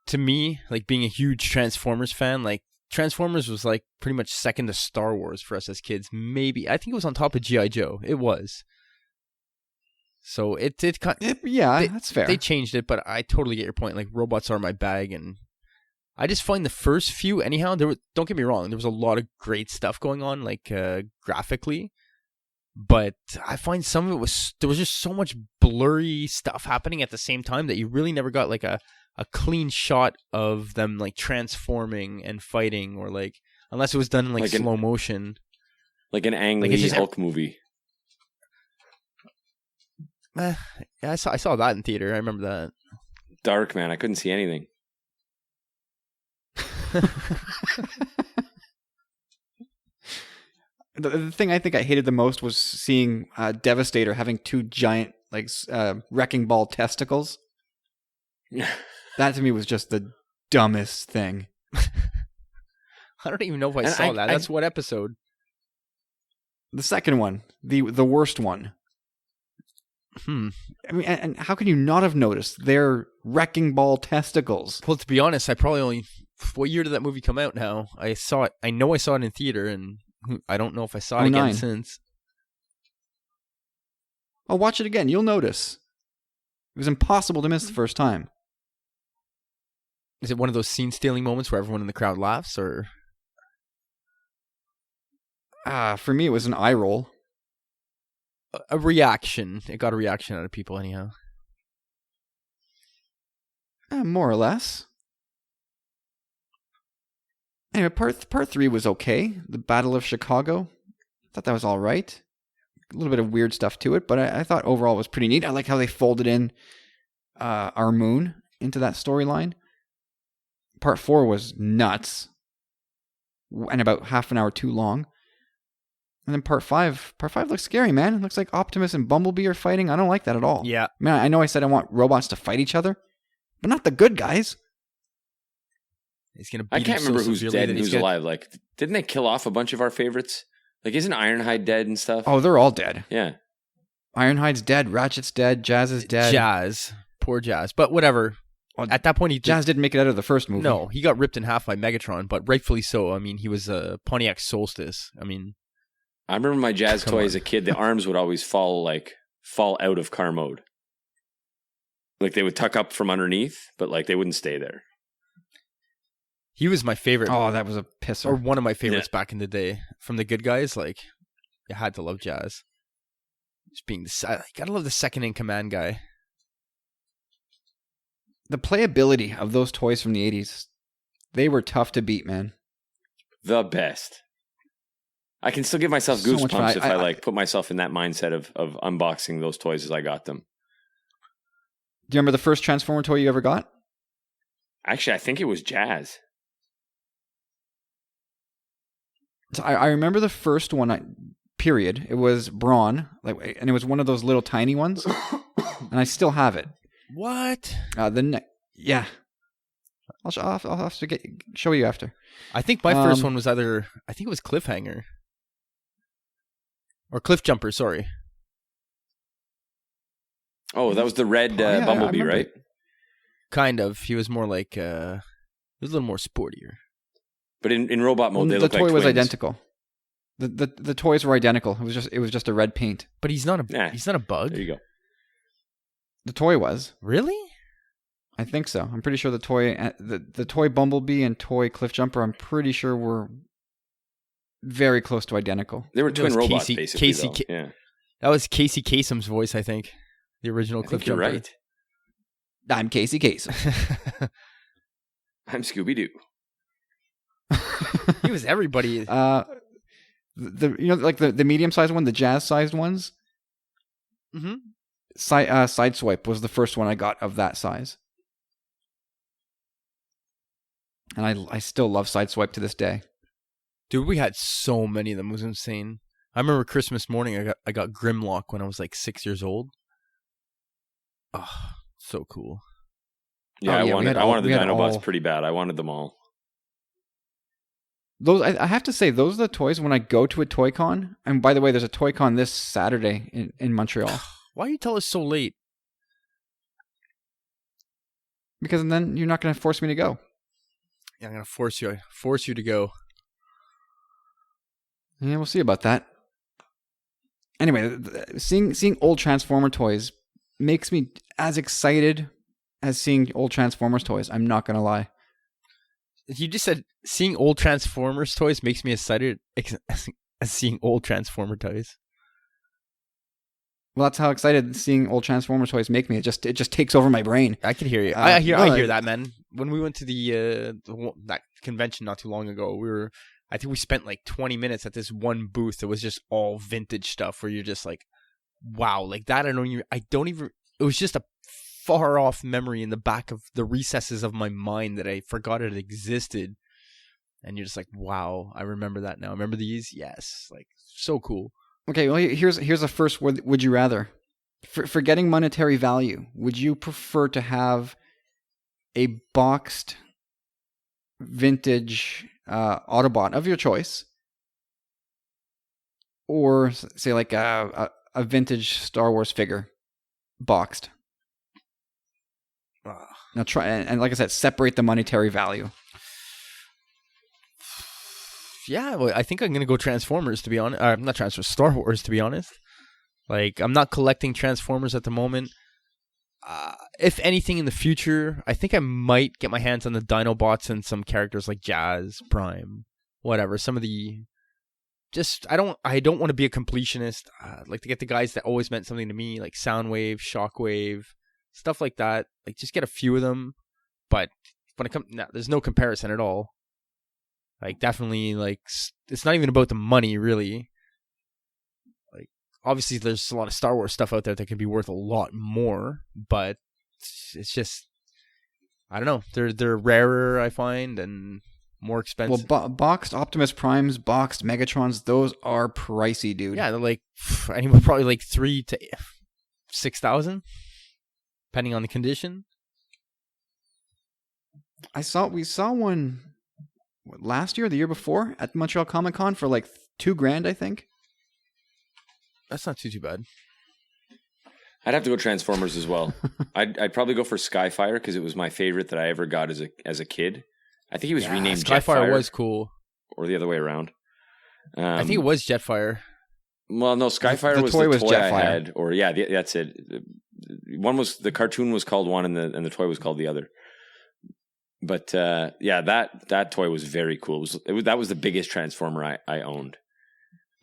to me, like being a huge Transformers fan. Like Transformers was like pretty much second to Star Wars for us as kids. Maybe I think it was on top of G.I. Joe. It was. So that's fair. They changed it, but I totally get your point. Like robots are my bag, and I just find the first few, anyhow. Don't get me wrong, there was a lot of great stuff going on, like graphically, but I find some of it there was just so much blurry stuff happening at the same time that you really never got like a clean shot of them like transforming and fighting, or like unless it was done in like slow motion, like an Ang Lee Hulk movie. Yeah, I saw that in theater. I remember that. Dark, man. I couldn't see anything. The thing I think I hated the most was seeing Devastator having 2 giant wrecking ball testicles. That to me was just the dumbest thing. I don't even know if I saw that. That's what episode? The second one, the worst one. I mean, and how can you not have noticed their wrecking ball testicles? Well, to be honest, I probably only. What year did that movie come out now? I saw it. I know I saw it in theater, and I don't know if I saw it again since. I'll watch it again. You'll notice. It was impossible to miss the first time. Is it one of those scene-stealing moments where everyone in the crowd laughs, or? For me, it was an eye roll. A reaction. It got a reaction out of people, anyhow. More or less. Anyway, part 3 was okay. The Battle of Chicago. I thought that was all right. A little bit of weird stuff to it, but I thought overall it was pretty neat. I like how they folded in our moon into that storyline. Part 4 was nuts and about half an hour too long. And then part 5 looks scary, man. It looks like Optimus and Bumblebee are fighting. I don't like that at all. Yeah. Man, I know I said I want robots to fight each other, but not the good guys. He's gonna. I Beat can't him so remember who's severely dead that and he's who's gonna- alive. Like, didn't they kill off a bunch of our favorites? Like, isn't Ironhide dead and stuff? Oh, they're all dead. Yeah. Ironhide's dead. Ratchet's dead. Jazz is dead. Jazz, poor Jazz. But whatever. At that point, Jazz didn't make it out of the first movie. No, he got ripped in half by Megatron, but rightfully so. I mean, he was a Pontiac Solstice. I mean, I remember my Jazz Come toy on. as a kid. The arms would always fall out of car mode. Like they would tuck up from underneath, but like they wouldn't stay there. he was my favorite, Oh, that was a pisser. or one of my favorites back in the day. From the good guys, like, you had to love Jazz. Just being you gotta love the second in command guy. The playability of those toys from the 80s, they were tough to beat, man. The best. I can still give myself So much fun. goosebumps if I put myself in that mindset of unboxing those toys as I got them. Do you remember the first Transformer toy you ever got? Actually, I think it was Jazz. So I remember the first one, period. It was Brawn, and it was one of those little tiny ones, and I still have it. What? Yeah. I'll have to show you after. I think my first one was I think it was Cliffhanger. Or Cliff Jumper, sorry. Oh, that was the red yeah, I Bumblebee, remember right? it. Kind of. He was more like, he was a little more sportier. But in robot mode, they The look toy like was twins. identical. The toys were identical. It was just a red paint. But he's not a Nah. he's not a bug. There you go. The toy was. Really? I think so. I'm pretty sure the toy Bumblebee and toy Cliff Jumper, I'm pretty sure were very close to identical. They were That twin was robots, Casey- basically. Casey though. Ca- Yeah, That was Casey Kasem's voice, I think. The original I Cliff think you're Jumper. right. I'm Casey Kasem. I'm Scooby Doo. He was everybody. the medium sized one, the Jazz sized ones. Mm-hmm. Sideswipe was the first one I got of that size, and I still love Sideswipe to this day. Dude, we had so many of them. It was insane. I remember Christmas morning, I got Grimlock when I was like 6 years old. Oh, so cool. Yeah, Oh, yeah, I wanted the we had Dinobots all- pretty bad. I wanted them all. Those I have to say, those are the toys when I go to a Toy Con. And by the way, there's a Toy Con this Saturday in Montreal. Why you tell us so late? Because then you're not going to force me to go. Yeah, I'm gonna force you to go. Yeah, we'll see about that. Anyway, seeing old Transformer toys makes me as excited as seeing old Transformers toys. I'm not going to lie. You just said seeing old Transformers toys makes me excited as seeing old Transformer toys. Well, that's how excited seeing old Transformer toys make me. It just takes over my brain. I can hear you. No, I hear that, man. When we went to that convention not too long ago, I think we spent like 20 minutes at this one booth that was just all vintage stuff where you're just like, wow, like that. I don't even, it was just a far off memory in the back of the recesses of my mind that I forgot it existed. And you're just like, wow, I remember that now. Remember these? Yes. Like, so cool. Okay, well, here's a first would you rather. Forgetting monetary value, would you prefer to have a boxed vintage Autobot of your choice, or say like a vintage Star Wars figure boxed? Now try and like I said, separate the monetary value. Yeah, well, I think I'm gonna go Transformers, to be honest. Not Transformers, Star Wars, to be honest. Like, I'm not collecting Transformers at the moment. If anything in the future, I think I might get my hands on the Dinobots and some characters like Jazz, Prime, whatever. Some of the I don't want to be a completionist. I'd like to get the guys that always meant something to me, like Soundwave, Shockwave, stuff like that. Like, just get a few of them. But when it comes, there's no comparison at all. Like, definitely, like, it's not even about the money, really. Like, obviously, there's a lot of Star Wars stuff out there that could be worth a lot more, but it's just, I don't know. They're rarer, I find, and more expensive. Well, boxed Optimus Primes, boxed Megatrons, those are pricey, dude. Yeah, they're like, anywhere probably like 3,000 to 6,000, depending on the condition. We saw one last year, or the year before, at Montreal Comic Con for like $2,000, I think. That's not too bad. I'd have to go Transformers as well. I'd probably go for Skyfire because it was my favorite that I ever got as a kid. I think he was renamed Skyfire Jetfire. Was cool. Or the other way around. I think it was Jetfire. Well, no, Skyfire The was toy the was toy I Jetfire. had. Or yeah, that's it. The cartoon was called one, and the toy was called the other. But yeah, that toy was very cool. That was the biggest Transformer I owned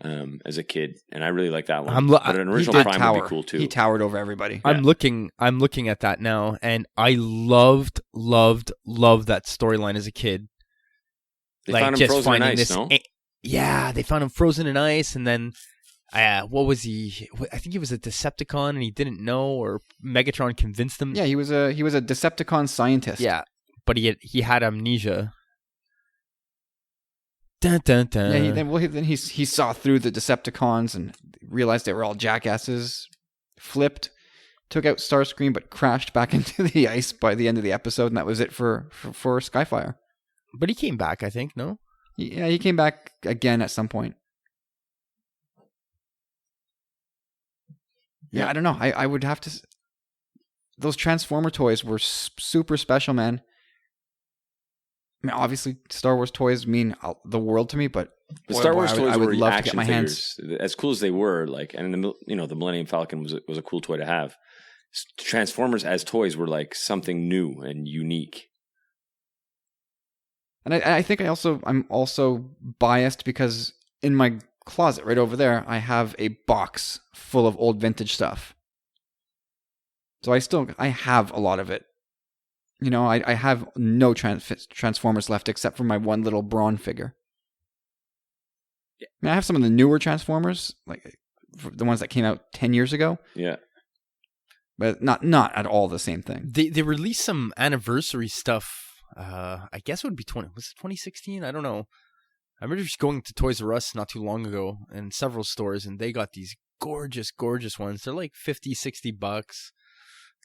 as a kid, and I really liked that one. But an original Prime would be cool too. He towered over everybody. I'm looking at that now, and I loved that storyline as a kid. They found him frozen in ice, no? Yeah, they found him frozen in ice, and then what was he? I think he was a Decepticon, and he didn't know, or Megatron convinced him. Yeah, he was a Decepticon scientist. Yeah, but he had amnesia. Dun, dun, dun. Yeah, then he saw through the Decepticons and realized they were all jackasses. Flipped, took out Starscream, but crashed back into the ice by the end of the episode, and that was it for Skyfire. But he came back, I think. No. Yeah, he came back again at some point. Yeah, I don't know. I would have to. Those Transformer toys were super special, man. I mean, obviously, Star Wars toys mean the world to me, but Star Wars toys I would were love to action get my figures. hands. As cool as they were, like, and the Millennium Falcon was a cool toy to have. Transformers as toys were like something new and unique. And I think I'm also biased because in my closet right over there, I have a box full of old vintage stuff. So I have a lot of it. You know, I have no Transformers left except for my one little Brawn figure. I mean, I have some of the newer Transformers, like the ones that came out 10 years ago. Yeah. But not at all the same thing. They released some anniversary stuff. I guess it would be 2016? I don't know. I remember just going to Toys R Us not too long ago in several stores, and they got these gorgeous ones. They're like $50-$60.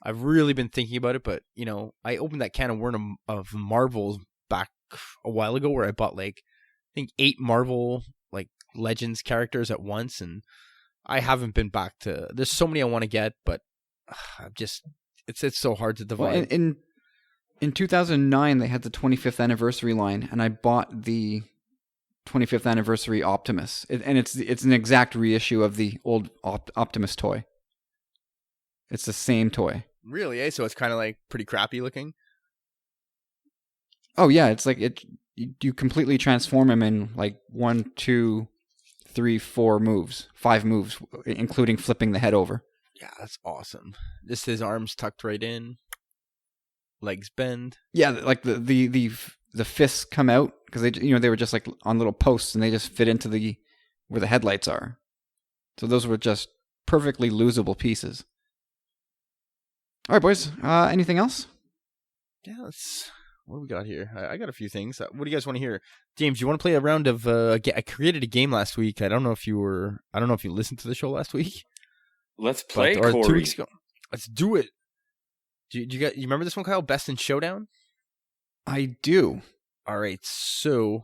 I've really been thinking about it, but you know, I opened that can of worm of Marvel back a while ago, where I bought like I think 8 Marvel like Legends characters at once, and I haven't been back to. There's so many I want to get, but I'm just it's so hard to divide. Well, in 2009, they had the 25th anniversary line, and I bought the 25th anniversary Optimus, and it's an exact reissue of the old Optimus toy. It's the same toy. Really, eh? So it's kind of like pretty crappy looking. Oh yeah, it's like you completely transform him in like 1, 2, 3, 4 moves, 5 moves, including flipping the head over. Yeah, that's awesome. Just his arms tucked right in, legs bend. Yeah, like the fists come out because they were just like on little posts and they just fit into where the headlights are. So those were just perfectly losable pieces. All right, boys. Anything else? Yeah, what do we got here? I got a few things. What do you guys want to hear? James, you want to play a round of? I created a game last week. I don't know if you listened to the show last week. Let's play, or Corey. 2 weeks ago. Let's do it. You remember this one, Kyle? Best in Showdown? I do. All right. So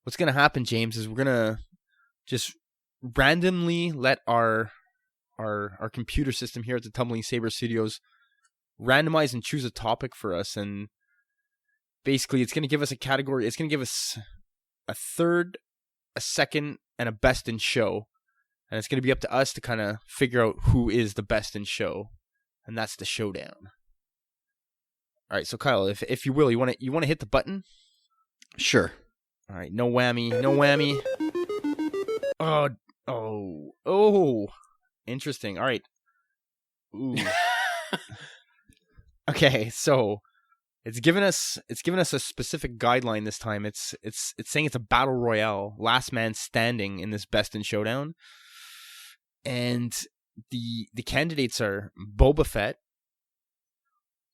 what's gonna happen, James, is we're gonna just randomly let our computer system here at the Tumbling Saber Studios randomize and choose a topic for us, and basically it's going to give us a category. It's going to give us a third, a second, and a best in show, and it's going to be up to us to kind of figure out who is the best in show, and that's the showdown. All right, so Kyle, if you will, you want to hit the button? Sure. All right, no whammy. Oh, interesting. All right. Ooh. Okay, so It's given us a specific guideline this time. It's saying it's a battle royale, last man standing in this best in showdown. And the candidates are Boba Fett,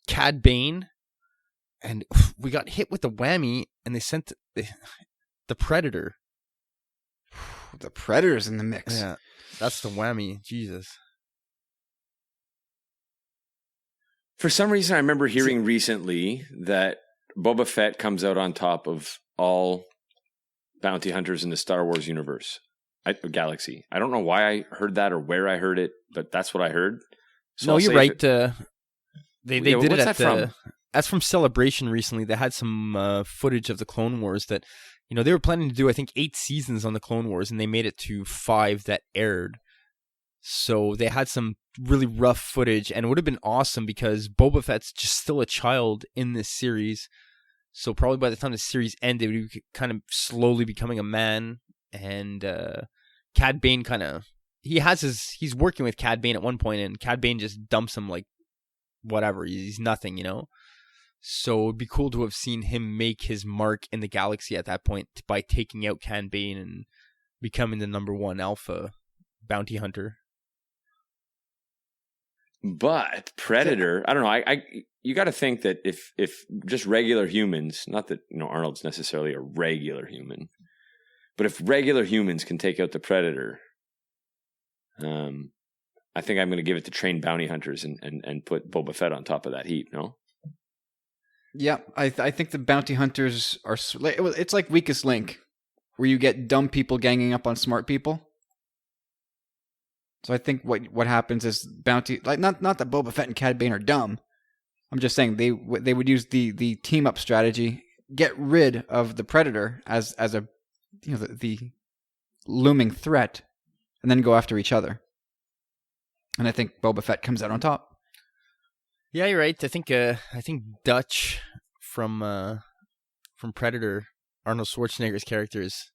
Cad Bane, and we got hit with the whammy, and they sent the Predator. The Predator's in the mix. Yeah, that's the whammy. Jesus. For some reason, I remember hearing recently that Boba Fett comes out on top of all bounty hunters in the Star Wars universe, galaxy. I don't know why I heard that or where I heard it, but that's what I heard. So No, you're right. They Yeah, did it what's at that from? That's from Celebration recently. They had some footage of the Clone Wars that, they were planning to do, I think, 8 seasons on the Clone Wars, and they made it to 5 that aired. So they had some really rough footage, and it would have been awesome because Boba Fett's just still a child in this series. So probably by the time the series ended, he would be kind of slowly becoming a man. And Cad Bane he's working with Cad Bane at one point, and Cad Bane just dumps him like whatever. He's nothing, So it'd be cool to have seen him make his mark in the galaxy at that point by taking out Cad Bane and becoming the number 1 alpha bounty hunter. But Predator, I don't know. You got to think that if just regular humans, not that Arnold's necessarily a regular human, but if regular humans can take out the Predator, I think I'm going to give it to trained bounty hunters and put Boba Fett on top of that heap. No. Yeah, I think the bounty hunters are. It's like Weakest Link, where you get dumb people ganging up on smart people. So I think what happens is bounty, like not that Boba Fett and Cad Bane are dumb. I'm just saying they would use the team up strategy, get rid of the Predator as a the looming threat, and then go after each other. And I think Boba Fett comes out on top. Yeah, you're right. I think Dutch from Predator, Arnold Schwarzenegger's character is,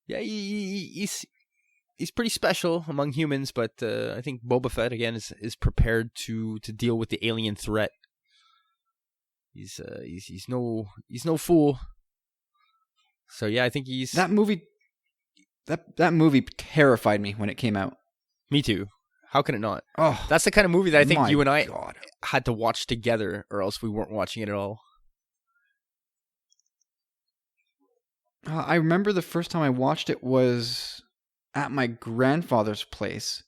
he's pretty special among humans, but I think Boba Fett again is prepared to deal with the alien threat. He's no fool. So yeah, I think he's that movie. That movie terrified me when it came out. Me too. How can it not? Oh, that's the kind of movie that I think you and I God. had to watch together, or else we weren't watching it at all. I remember the first time I watched it was at my grandfather's place,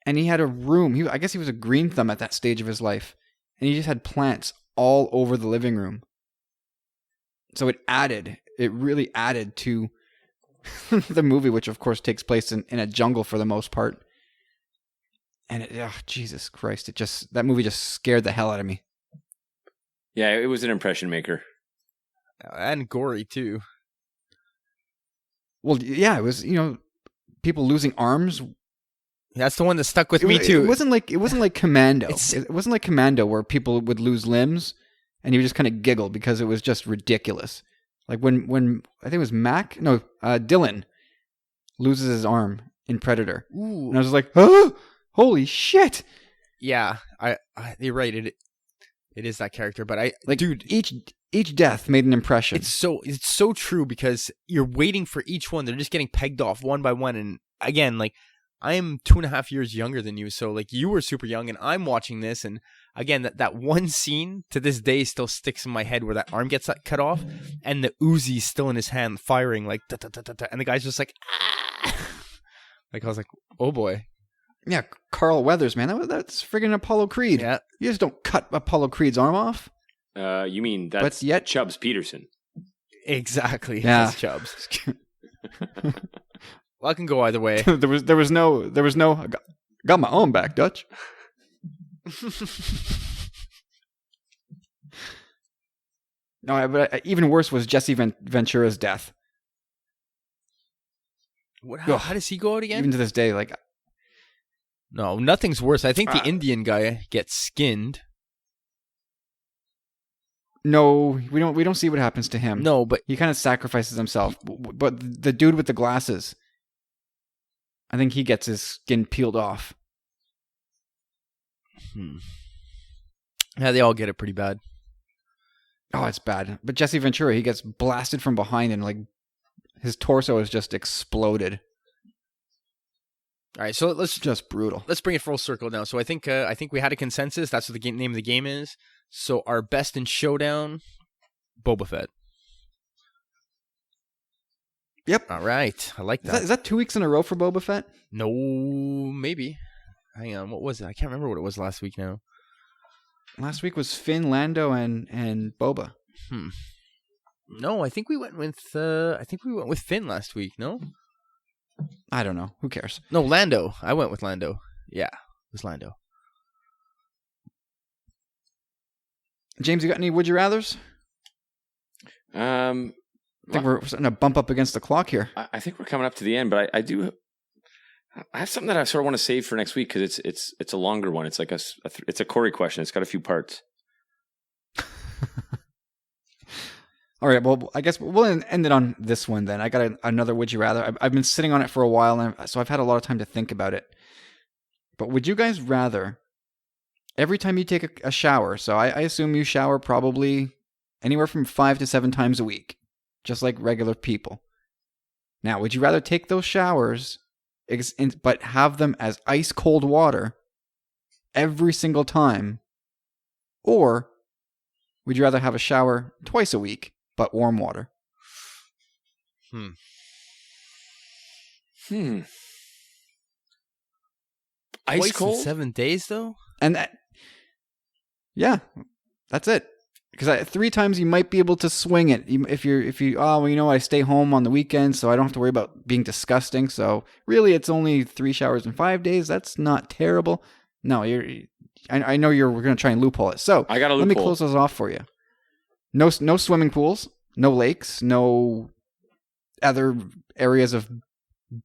and he had a room. I guess he was a green thumb at that stage of his life, and he just had plants all over the living room. So it really added to the movie, which of course takes place in a jungle for the most part. And Jesus Christ, that movie just scared the hell out of me. Yeah, it was an impression maker. And gory too. Well, yeah, it was, people losing arms. That's the one that stuck with me too. It wasn't like Commando. It wasn't like Commando where people would lose limbs and you would just kind of giggle because it was just ridiculous. Like when I think it was Dylan loses his arm in Predator. Ooh. And I was like, oh, holy shit. Yeah, you're right. It is that character, but dude, each death made an impression. It's so true because you're waiting for each one. They're just getting pegged off one by one. And again, like I am 2.5 years younger than you, so like you were super young, and I'm watching this, and again that one scene to this day still sticks in my head where that arm gets cut off, and the Uzi's still in his hand firing like da, da, da, da, da, and the guy's just like ah! Like I was like, oh boy. Yeah, Carl Weathers, man. That's friggin' Apollo Creed. Yeah. You just don't cut Apollo Creed's arm off. You mean that's Chubbs Peterson? Exactly. Yeah. That's Chubbs. Well, I can go either way. there was no. I got my own back, Dutch. No, but even worse was Jesse Ventura's death. How does he go out again? Even to this day, like. No, nothing's worse. I think the Indian guy gets skinned. No, we don't see what happens to him. No, but he kind of sacrifices himself. But the dude with the glasses, I think he gets his skin peeled off. Yeah, they all get it pretty bad. Oh, it's bad. But Jesse Ventura, he gets blasted from behind and like his torso is just exploded. All right, so let's Just brutal. let's bring it full circle now. So I think we had a consensus. That's what the name of the game is. So our best in showdown, Boba Fett. Yep. All right, I like that. Is that 2 weeks in a row for Boba Fett? No, maybe. Hang on, what was it? I can't remember what it was last week now. Last week was Finn, Lando, and Boba. No, I think we went with Finn last week. No, I don't know. Who cares? no, Lando. I went with Lando. Yeah, it was Lando. James, you got any would you rathers? Um, I think we're starting to bump up against the clock here. I think we're coming up to the end, but I have something that I sort of want to save for next week because it's a longer one. It's like it's a Corey question. It's got a few parts. All right, well, I guess we'll end it on this one then. I got another would you rather. I've been sitting on it for a while, and so I've had a lot of time to think about it. But would you guys rather, every time you take a shower, so I assume you shower probably anywhere from 5 to 7 times a week, just like regular people. Now, would you rather take those showers, but have them as ice cold water every single time, or would you rather have a shower twice a week, but warm water? Ice Twice in cold? 7 days though. And yeah, that's it. Because 3 times you might be able to swing it if you I stay home on the weekend, so I don't have to worry about being disgusting. So really, it's only 3 showers in 5 days. That's not terrible. No, I know we're gonna try and loophole it. So I got a loophole. Let me close those off for you. No swimming pools, no lakes, no other areas of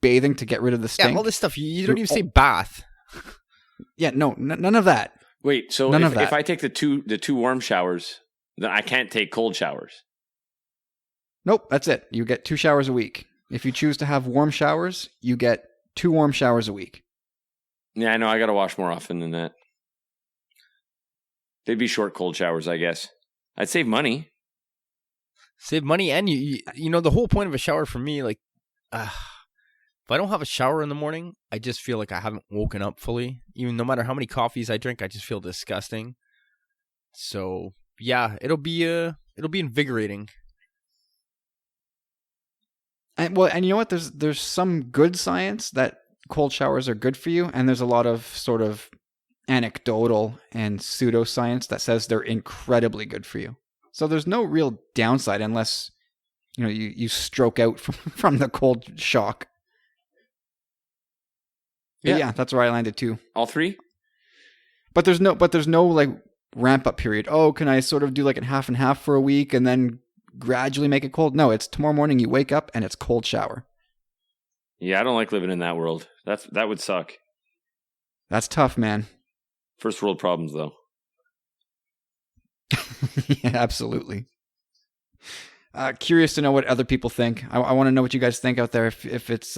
bathing to get rid of the stink. Yeah, all this stuff. You don't even say bath. Yeah, no, none of that. Wait, so None of that. if I take the two warm showers, then I can't take cold showers. Nope, that's it. You get 2 showers a week. If you choose to have warm showers, you get 2 warm showers a week. Yeah, I know. I got to wash more often than that. They'd be short cold showers, I guess. I'd save money. Save money, and you know the whole point of a shower for me, like, if I don't have a shower in the morning, I just feel like I haven't woken up fully. Even no matter how many coffees I drink, I just feel disgusting. So yeah, it'll be invigorating. And you know what? There's some good science that cold showers are good for you, and there's a lot of sort of anecdotal and pseudoscience that says they're incredibly good for you. So there's no real downside unless you stroke out from the cold shock. Yeah, that's where I landed too. All 3? But there's no like ramp up period. Oh, can I sort of do like a half and half for a week and then gradually make it cold? No, it's tomorrow morning you wake up and it's cold shower. Yeah, I don't like living in that world. That would suck. That's tough, man. First world problems, though. Yeah, absolutely. Curious to know what other people think. I want to know what you guys think out there. If it's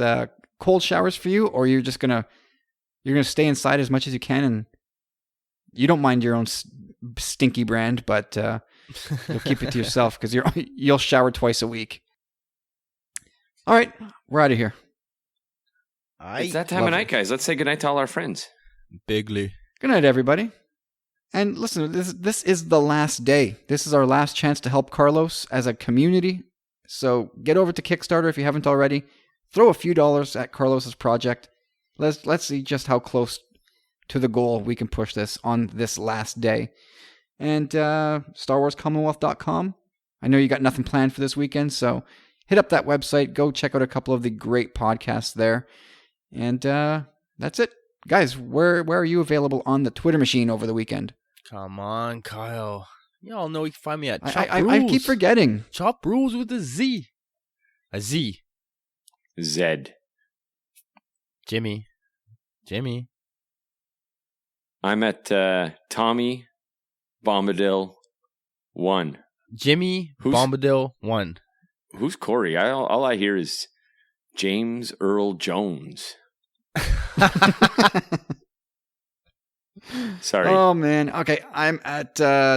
cold showers for you, or you're gonna stay inside as much as you can, and you don't mind your own stinky brand, but you'll keep it to yourself because you'll shower twice a week. All right, we're out of here. It's that time of night, guys. Let's say goodnight to all our friends. Bigly. Good night, everybody. And listen, this is the last day. This is our last chance to help Carlos as a community. So get over to Kickstarter if you haven't already. Throw a few dollars at Carlos's project. Let's see just how close to the goal we can push this on this last day. And StarWarsCommonwealth.com. I know you got nothing planned for this weekend, so hit up that website. Go check out a couple of the great podcasts there. And that's it. Guys, where are you available on the Twitter machine over the weekend? Come on, Kyle. Y'all know you can find me at Chop I keep forgetting. Chop Rules with a Z. A Z. Zed. Jimmy. I'm at Tommy Bombadil 1. Jimmy Bombadil 1. Who's Corey? All I hear is James Earl Jones. Sorry. Oh, man. Okay, I'm at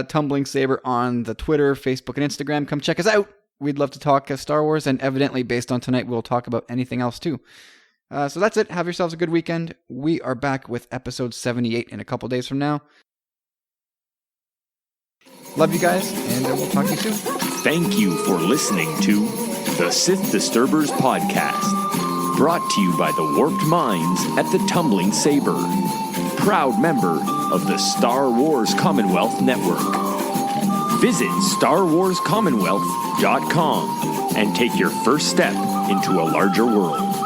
Tumbling Saber on the Twitter, Facebook, and Instagram. Come check us out. We'd love to talk Star Wars, and evidently, based on tonight, we'll talk about anything else, too. So that's it. Have yourselves a good weekend. We are back with episode 78 in a couple days from now. Love you guys, and we'll talk to you soon. Thank you for listening to the Sith Disturbers podcast, brought to you by the warped minds at the Tumbling Saber, proud member of the Star Wars Commonwealth Network. Visit StarWarsCommonwealth.com and take your first step into a larger world.